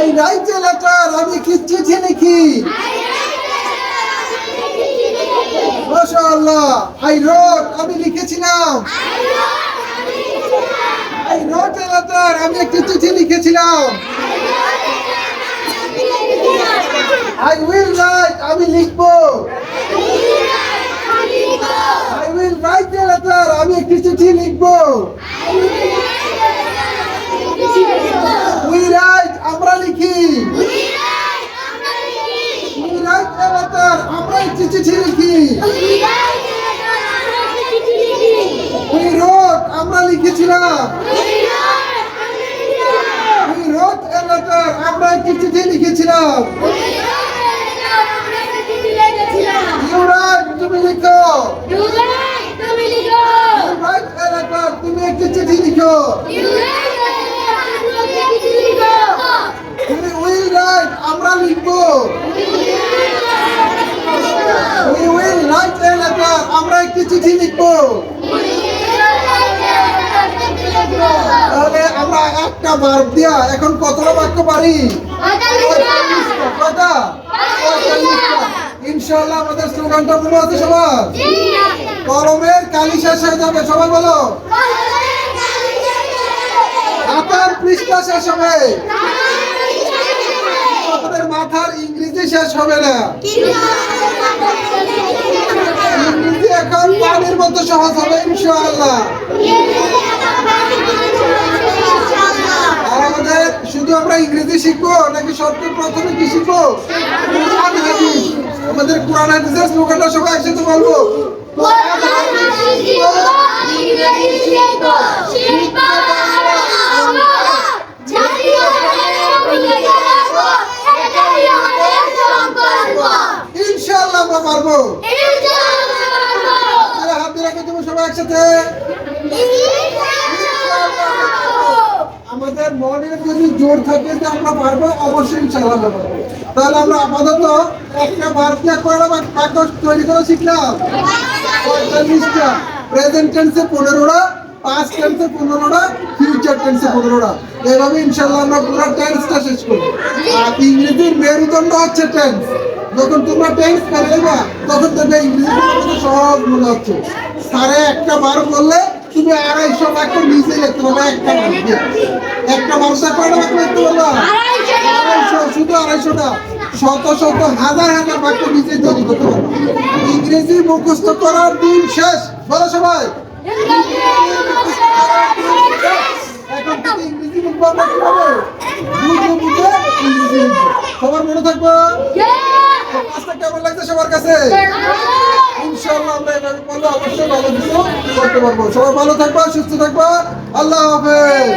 I write a letter. আমি কি চিঠি লিখি। মাশাআল্লাহ। I wrote আমি লিখেছিলাম। I wrote a letter. আমি একটি চিঠি লিখেছিলাম। I will write আমি লিখবো। I will write a letter. আমি একটি চিঠি লিখবো। We write আমরা লিখি। We write a letter. আমরা একটি চিঠি লিখি। We wrote আমরা লিখেছিলাম। We wrote a letter. আমরা একটি চিঠি লিখেছিলাম। You write তুমি লিখো। You write a letter. তুমি একটি চিঠি লিখো। We will write আমরা লিখবো। We will write a letter. আমরা একটি চিঠি লিখবো। তাহলে আমরা একটা ভার্ব দিয়া এখন কতটা বাক্য পারি? কয়টা? 45টা। ইনশাআল্লাহ আমাদের স্লোগানটা মনে আছে সবার? কলমের কালি শেষ হয়ে যাবে, সবাই বলো। খাতার পৃষ্ঠা শেষ হবে, আমাদের মাথার ইংরেজি শেষ হবে না। ইংরেজি এখন পানির মতো সহজ হবে ইনশাআল্লাহ। আর আমাদের শুধু আমরা ইংরেজি শিখবো নাকি সবচেয়ে প্রথমে কি শিখবো? কোরআন হাদিস। আমাদের কোরআন হাদিসের স্লোগানটা সবাই একসাথে বলবো। ইনশাআল্লাহ আমরা পারবো। হাত দিয়ে রাখো তুমি সবাই একসাথে। আমাদের মনের যদি জোর থাকে যে আমরা পারবো, অবশ্যই ইনশাআল্লাহ পারবো। তাহলে আমরা আপাতত একটা ভার্ব কয়টা বাক্য তৈরি করে শিখলাম? 45টা। প্রেজেন্ট টেন্সে 15টা, পাস্ট টেন্সে 15টা, ফিউচার টেন্সে 15টা। এইভাবে ইনশাআল্লাহ আমরা পুরো টেন্সটা শেষ করব। আর ইংরেজির মেরুদণ্ড হচ্ছে টেন্স। যখন তোমরা টেন্স পারবা তখন তোমরা ইংরেজি সহজ মনে হচ্ছে। স্যারে একটা ভার্ব বললে তুমি 250 বাক্য নিজে লিখতে পারবে। একটা ভার্বটা কয়টা বাক্য লিখতে পারবা? 250, শুধু 250টা। শত শত হাজার হাজার বাক্য নিজে তৈরি করতে পারবে। ইংরেজি মুখস্থ করার দিন শেষ। বলো সবাই। এখন থেকে ইংরেজি লিখবো আমরা কিভাবে? বুঝে বুঝে ইংরেজি লিখবো। সবার মনে থাকবো? ক্লাসটা কেমন লাগছে সবার কাছে? ইনশাআল্লাহ আমরা এভাবে করলে অবশ্যই ভালো কিছু করতে পারবো। সবাই ভালো থাকবা, সুস্থ থাকবা। আল্লাহ হাফেজ।